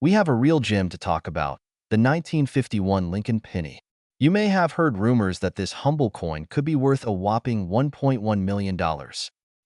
we have a real gem to talk about, the 1951 Lincoln penny. You may have heard rumors that this humble coin could be worth a whopping $1.1 million.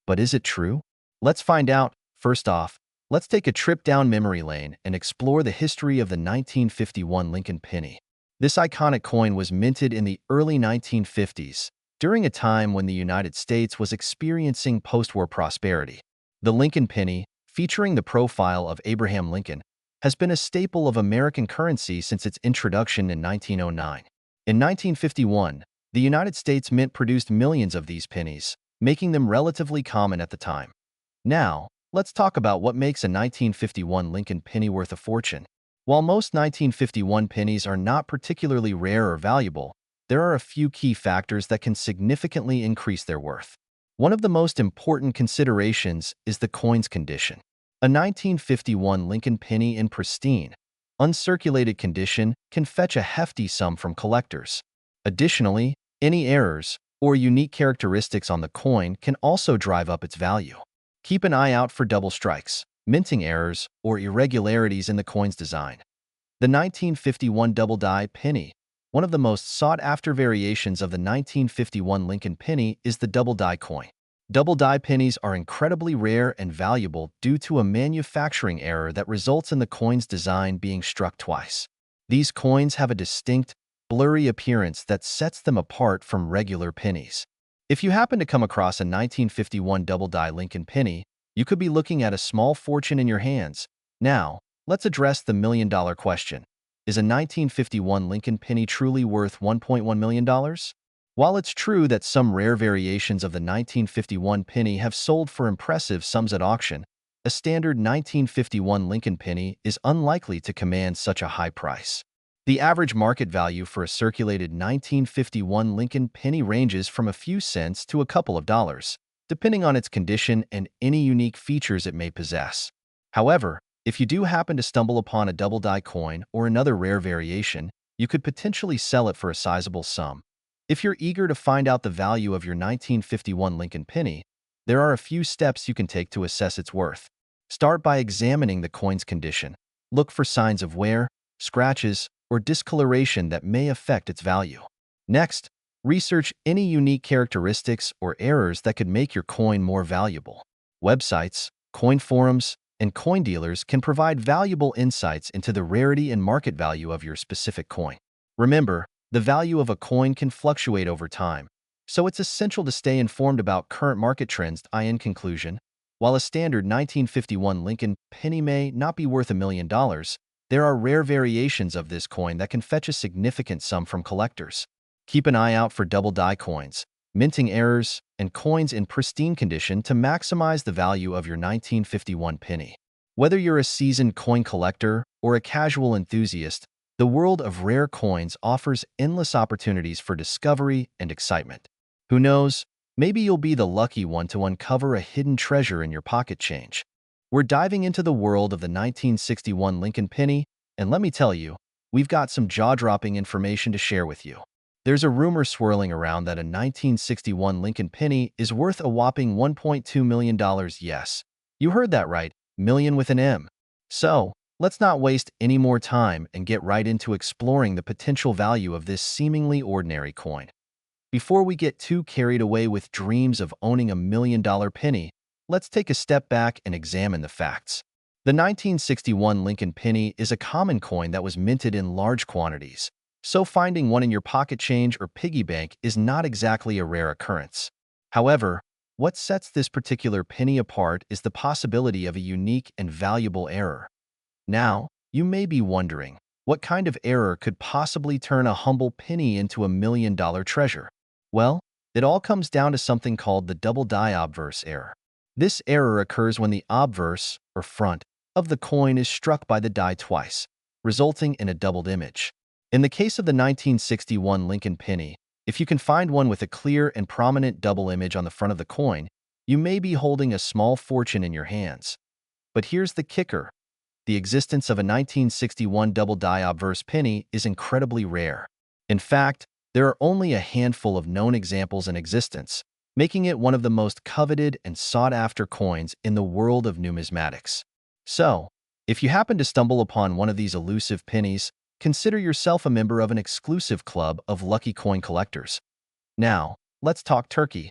But is it true? Let's find out. First off, let's take a trip down memory lane and explore the history of the 1951 Lincoln penny. This iconic coin was minted in the early 1950s, during a time when the United States was experiencing post-war prosperity. The Lincoln penny, featuring the profile of Abraham Lincoln, has been a staple of American currency since its introduction in 1909. In 1951, the United States Mint produced millions of these pennies, making them relatively common at the time. Now, let's talk about what makes a 1951 Lincoln penny worth a fortune. While most 1951 pennies are not particularly rare or valuable, there are a few key factors that can significantly increase their worth. One of the most important considerations is the coin's condition. A 1951 Lincoln penny in pristine, uncirculated condition can fetch a hefty sum from collectors. Additionally, any errors or unique characteristics on the coin can also drive up its value. Keep an eye out for double strikes, minting errors, or irregularities in the coin's design. The 1951 double die penny, one of the most sought-after variations of the 1951 Lincoln penny, is the double die coin. Double die pennies are incredibly rare and valuable due to a manufacturing error that results in the coin's design being struck twice. These coins have a distinct, blurry appearance that sets them apart from regular pennies. If you happen to come across a 1951 double die Lincoln penny, you could be looking at a small fortune in your hands. Now, let's address the million-dollar question. Is a 1951 Lincoln penny truly worth $1.1 million? While it's true that some rare variations of the 1951 penny have sold for impressive sums at auction, a standard 1951 Lincoln penny is unlikely to command such a high price. The average market value for a circulated 1951 Lincoln penny ranges from a few cents to a couple of dollars, depending on its condition and any unique features it may possess. However, if you do happen to stumble upon a double die coin or another rare variation, you could potentially sell it for a sizable sum. If you're eager to find out the value of your 1951 Lincoln penny, there are a few steps you can take to assess its worth. Start by examining the coin's condition. Look for signs of wear, scratches, or discoloration that may affect its value. Next, research any unique characteristics or errors that could make your coin more valuable. Websites, coin forums, and coin dealers can provide valuable insights into the rarity and market value of your specific coin. Remember, the value of a coin can fluctuate over time, so it's essential to stay informed about current market trends. In conclusion, while a standard 1951 Lincoln penny may not be worth $1 million, there are rare variations of this coin that can fetch a significant sum from collectors. Keep an eye out for double die coins, minting errors, and coins in pristine condition to maximize the value of your 1951 penny. Whether you're a seasoned coin collector or a casual enthusiast, the world of rare coins offers endless opportunities for discovery and excitement. Who knows, maybe you'll be the lucky one to uncover a hidden treasure in your pocket change. We're diving into the world of the 1961 Lincoln penny, and let me tell you, we've got some jaw-dropping information to share with you. There's a rumor swirling around that a 1961 Lincoln penny is worth a whopping $1.2 million. Yes, you heard that right, million with an M. So, let's not waste any more time and get right into exploring the potential value of this seemingly ordinary coin. Before we get too carried away with dreams of owning a $1 million penny, let's take a step back and examine the facts. The 1961 Lincoln penny is a common coin that was minted in large quantities, so finding one in your pocket change or piggy bank is not exactly a rare occurrence. However, what sets this particular penny apart is the possibility of a unique and valuable error. Now, you may be wondering, what kind of error could possibly turn a humble penny into a $1 million treasure? Well, it all comes down to something called the double die obverse error. This error occurs when the obverse, or front, of the coin is struck by the die twice, resulting in a doubled image. In the case of the 1961 Lincoln penny, if you can find one with a clear and prominent double image on the front of the coin, you may be holding a small fortune in your hands. But here's the kicker. The existence of a 1961 double die obverse penny is incredibly rare. In fact, there are only a handful of known examples in existence, making it one of the most coveted and sought-after coins in the world of numismatics. So, If you happen to stumble upon one of these elusive pennies, consider yourself a member of an exclusive club of lucky coin collectors. Now, let's talk turkey.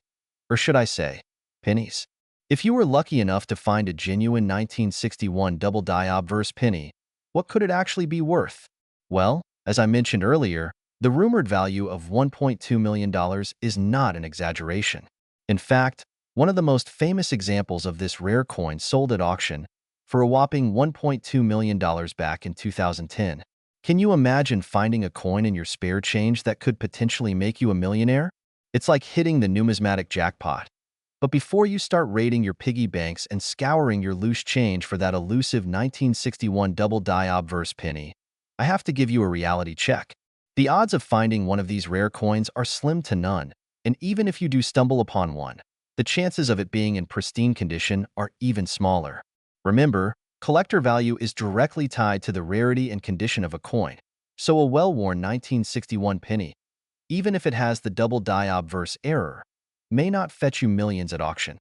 Or should I say, pennies. If you were lucky enough to find a genuine 1961 double-die obverse penny, what could it actually be worth? Well, as I mentioned earlier, the rumored value of $1.2 million is not an exaggeration. In fact, one of the most famous examples of this rare coin sold at auction for a whopping $1.2 million back in 2010. Can you imagine finding a coin in your spare change that could potentially make you a millionaire? It's like hitting the numismatic jackpot. But before you start raiding your piggy banks and scouring your loose change for that elusive 1961 double-die obverse penny, I have to give you a reality check. The odds of finding one of these rare coins are slim to none, and even if you do stumble upon one, the chances of it being in pristine condition are even smaller. Remember, collector value is directly tied to the rarity and condition of a coin, so a well-worn 1961 penny, even if it has the double-die obverse error, may not fetch you millions at auction.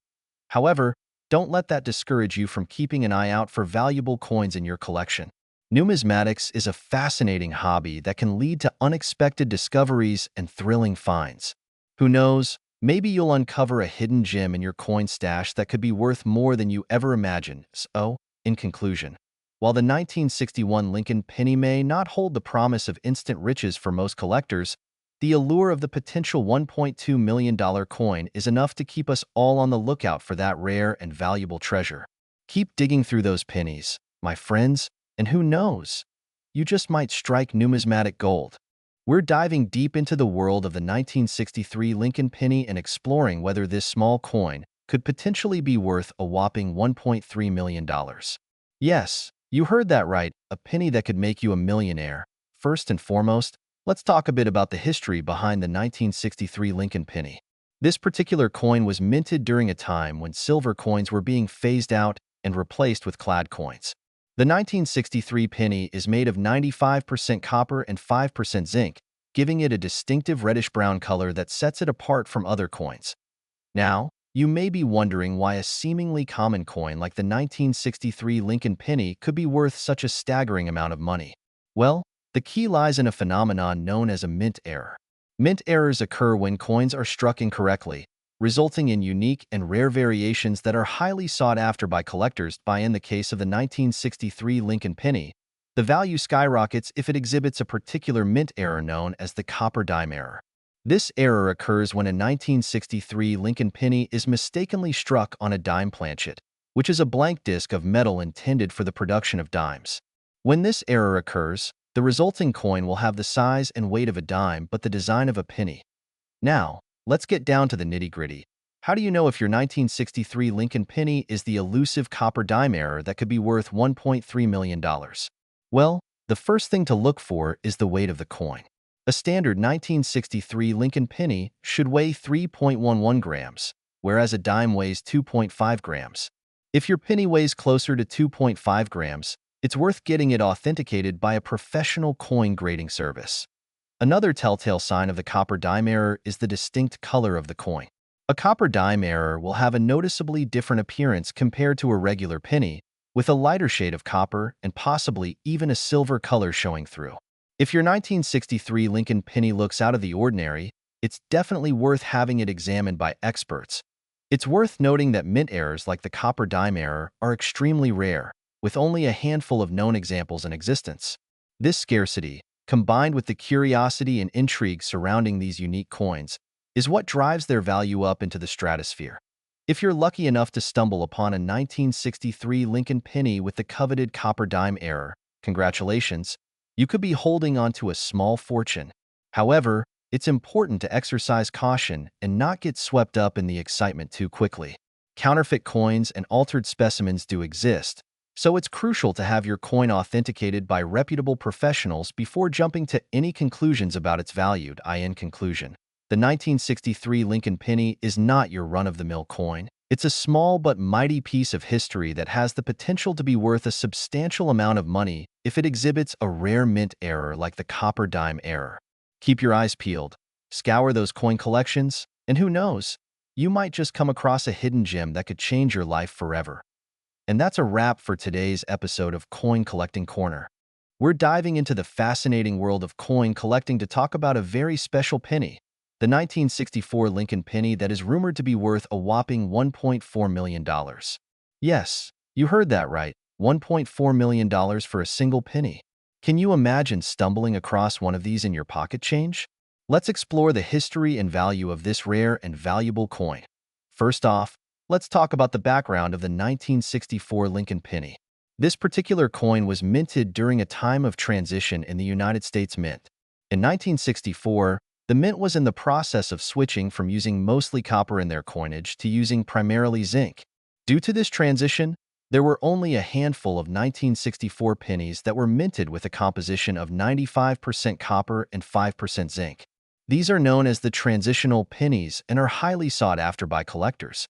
However, don't let that discourage you from keeping an eye out for valuable coins in your collection. Numismatics is a fascinating hobby that can lead to unexpected discoveries and thrilling finds. Who knows, maybe you'll uncover a hidden gem in your coin stash that could be worth more than you ever imagined. So, in conclusion, while the 1961 Lincoln penny may not hold the promise of instant riches for most collectors, the allure of the potential $1.2 million coin is enough to keep us all on the lookout for that rare and valuable treasure. Keep digging through those pennies, my friends, and who knows? You just might strike numismatic gold. We're diving deep into the world of the 1963 Lincoln penny and exploring whether this small coin could potentially be worth a whopping $1.3 million. Yes, you heard that right, a penny that could make you a millionaire. First and foremost, let's talk a bit about the history behind the 1963 Lincoln penny. This particular coin was minted during a time when silver coins were being phased out and replaced with clad coins. The 1963 penny is made of 95% copper and 5% zinc, giving it a distinctive reddish-brown color that sets it apart from other coins. Now, you may be wondering why a seemingly common coin like the 1963 Lincoln penny could be worth such a staggering amount of money. Well, the key lies in a phenomenon known as a mint error. Mint errors occur when coins are struck incorrectly, resulting in unique and rare variations that are highly sought after by collectors. In the case of the 1963 Lincoln penny, the value skyrockets if it exhibits a particular mint error known as the copper dime error. This error occurs when a 1963 Lincoln penny is mistakenly struck on a dime planchet, which is a blank disc of metal intended for the production of dimes. When this error occurs, the resulting coin will have the size and weight of a dime but the design of a penny. Now, let's get down to the nitty-gritty. How do you know if your 1963 Lincoln penny is the elusive copper dime error that could be worth $1.3 million? Well, the first thing to look for is the weight of the coin. A standard 1963 Lincoln penny should weigh 3.11 grams, whereas a dime weighs 2.5 grams. If your penny weighs closer to 2.5 grams, it's worth getting it authenticated by a professional coin grading service. Another telltale sign of the copper dime error is the distinct color of the coin. A copper dime error will have a noticeably different appearance compared to a regular penny, with a lighter shade of copper and possibly even a silver color showing through. If your 1963 Lincoln penny looks out of the ordinary, it's definitely worth having it examined by experts. It's worth noting that mint errors like the copper dime error are extremely rare, with only a handful of known examples in existence. This scarcity, combined with the curiosity and intrigue surrounding these unique coins, is what drives their value up into the stratosphere. If you're lucky enough to stumble upon a 1963 Lincoln penny with the coveted copper dime error, congratulations, you could be holding onto a small fortune. However, it's important to exercise caution and not get swept up in the excitement too quickly. Counterfeit coins and altered specimens do exist, so it's crucial to have your coin authenticated by reputable professionals before jumping to any conclusions about its value. In conclusion, the 1963 Lincoln penny is not your run-of-the-mill coin. It's a small but mighty piece of history that has the potential to be worth a substantial amount of money if it exhibits a rare mint error like the copper dime error. Keep your eyes peeled, scour those coin collections, and who knows, you might just come across a hidden gem that could change your life forever. And that's a wrap for today's episode of Coin Collecting Corner. We're diving into the fascinating world of coin collecting to talk about a very special penny, the 1964 Lincoln penny that is rumored to be worth a whopping $1.4 million. Yes, you heard that right, $1.4 million for a single penny. Can you imagine stumbling across one of these in your pocket change? Let's explore the history and value of this rare and valuable coin. First off, let's talk about the background of the 1964 Lincoln penny. This particular coin was minted during a time of transition in the United States Mint. In 1964, the Mint was in the process of switching from using mostly copper in their coinage to using primarily zinc. Due to this transition, there were only a handful of 1964 pennies that were minted with a composition of 95% copper and 5% zinc. These are known as the transitional pennies and are highly sought after by collectors.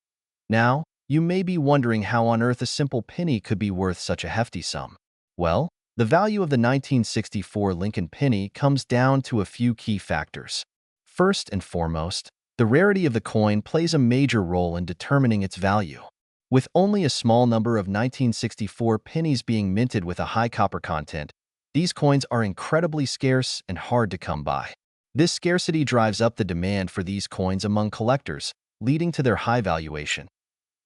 Now, you may be wondering how on earth a simple penny could be worth such a hefty sum. Well, the value of the 1964 Lincoln penny comes down to a few key factors. First and foremost, the rarity of the coin plays a major role in determining its value. With only a small number of 1964 pennies being minted with a high copper content, these coins are incredibly scarce and hard to come by. This scarcity drives up the demand for these coins among collectors, leading to their high valuation.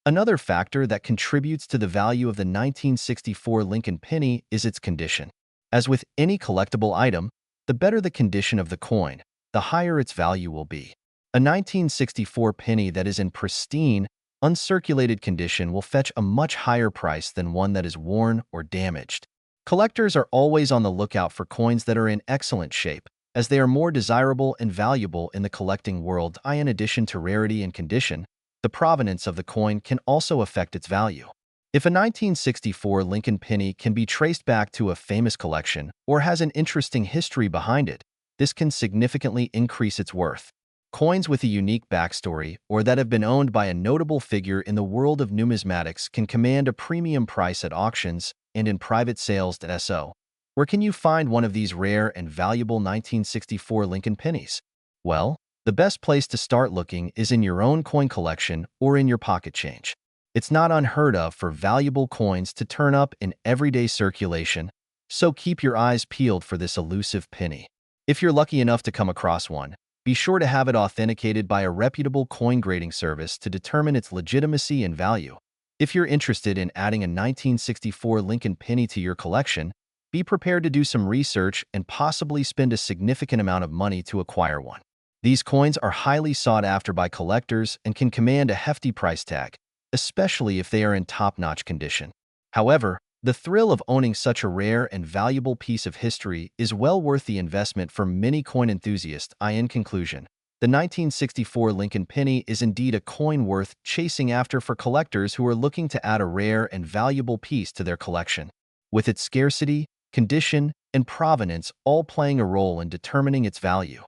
Another factor that contributes to the value of the 1964 Lincoln penny is its condition. As with any collectible item, the better the condition of the coin, the higher its value will be. A 1964 penny that is in pristine, uncirculated condition will fetch a much higher price than one that is worn or damaged. Collectors are always on the lookout for coins that are in excellent shape, as they are more desirable and valuable in the collecting world. In addition to rarity and condition, the provenance of the coin can also affect its value. If a 1964 Lincoln penny can be traced back to a famous collection or has an interesting history behind it, this can significantly increase its worth. Coins with a unique backstory or that have been owned by a notable figure in the world of numismatics can command a premium price at auctions and in private sales. So, where can you find one of these rare and valuable 1964 Lincoln pennies? Well, the best place to start looking is in your own coin collection or in your pocket change. It's not unheard of for valuable coins to turn up in everyday circulation, so keep your eyes peeled for this elusive penny. If you're lucky enough to come across one, be sure to have it authenticated by a reputable coin grading service to determine its legitimacy and value. If you're interested in adding a 1964 Lincoln penny to your collection, be prepared to do some research and possibly spend a significant amount of money to acquire one. These coins are highly sought after by collectors and can command a hefty price tag, especially if they are in top-notch condition. However, the thrill of owning such a rare and valuable piece of history is well worth the investment for many coin enthusiasts. In conclusion, the 1964 Lincoln penny is indeed a coin worth chasing after for collectors who are looking to add a rare and valuable piece to their collection. With its scarcity, condition, and provenance all playing a role in determining its value,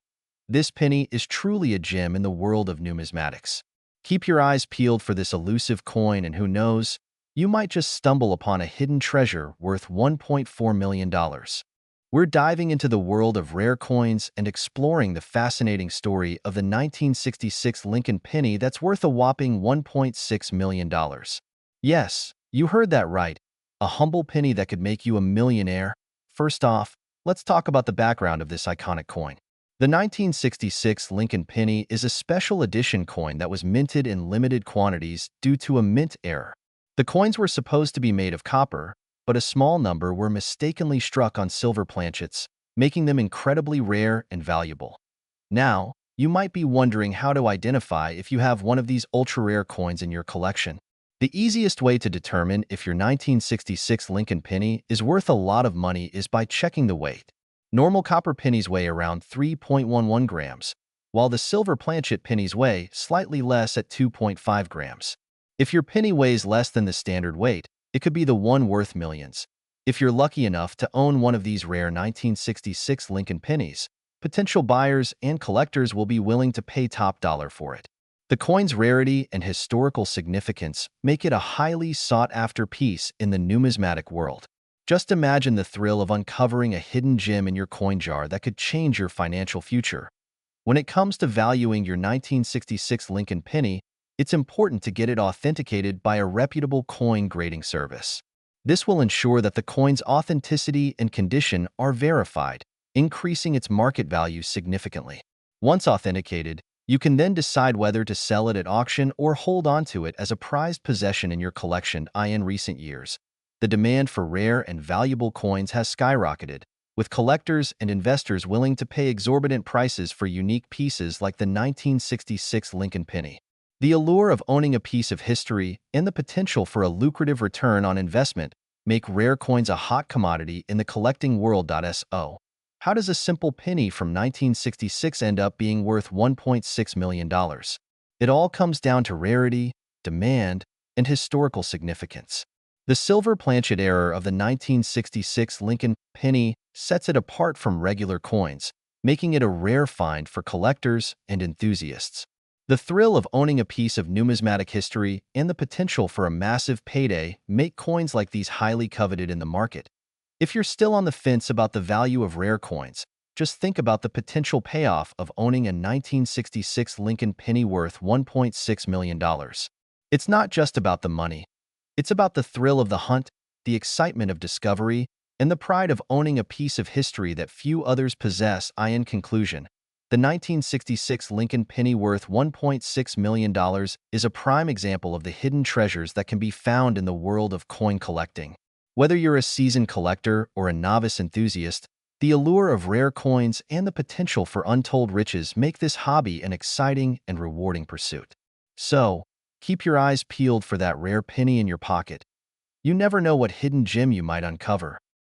this penny is truly a gem in the world of numismatics. Keep your eyes peeled for this elusive coin, and who knows, you might just stumble upon a hidden treasure worth $1.4 million. We're diving into the world of rare coins and exploring the fascinating story of the 1966 Lincoln penny that's worth a whopping $1.6 million. Yes, you heard that right, a humble penny that could make you a millionaire. First off, let's talk about the background of this iconic coin. The 1966 Lincoln penny is a special edition coin that was minted in limited quantities due to a mint error. The coins were supposed to be made of copper, but a small number were mistakenly struck on silver planchets, making them incredibly rare and valuable. Now, you might be wondering how to identify if you have one of these ultra-rare coins in your collection. The easiest way to determine if your 1966 Lincoln penny is worth a lot of money is by checking the weight. Normal copper pennies weigh around 3.11 grams, while the silver planchet pennies weigh slightly less at 2.5 grams. If your penny weighs less than the standard weight, it could be the one worth millions. If you're lucky enough to own one of these rare 1966 Lincoln pennies, potential buyers and collectors will be willing to pay top dollar for it. The coin's rarity and historical significance make it a highly sought-after piece in the numismatic world. Just imagine the thrill of uncovering a hidden gem in your coin jar that could change your financial future. When it comes to valuing your 1966 Lincoln penny, it's important to get it authenticated by a reputable coin grading service. This will ensure that the coin's authenticity and condition are verified, increasing its market value significantly. Once authenticated, you can then decide whether to sell it at auction or hold onto it as a prized possession in your collection. In recent years, the demand for rare and valuable coins has skyrocketed, with collectors and investors willing to pay exorbitant prices for unique pieces like the 1966 Lincoln penny. The allure of owning a piece of history and the potential for a lucrative return on investment make rare coins a hot commodity in the collecting world. So, how does a simple penny from 1966 end up being worth $1.6 million? It all comes down to rarity, demand, and historical significance. The silver planchet error of the 1966 Lincoln penny sets it apart from regular coins, making it a rare find for collectors and enthusiasts. The thrill of owning a piece of numismatic history and the potential for a massive payday make coins like these highly coveted in the market. If you're still on the fence about the value of rare coins, just think about the potential payoff of owning a 1966 Lincoln penny worth $1.6 million. It's not just about the money. It's about the thrill of the hunt, the excitement of discovery, and the pride of owning a piece of history that few others possess. In conclusion, the 1966 Lincoln penny worth $1.6 million is a prime example of the hidden treasures that can be found in the world of coin collecting. Whether you're a seasoned collector or a novice enthusiast, the allure of rare coins and the potential for untold riches make this hobby an exciting and rewarding pursuit. So, keep your eyes peeled for that rare penny in your pocket. You never know what hidden gem you might uncover.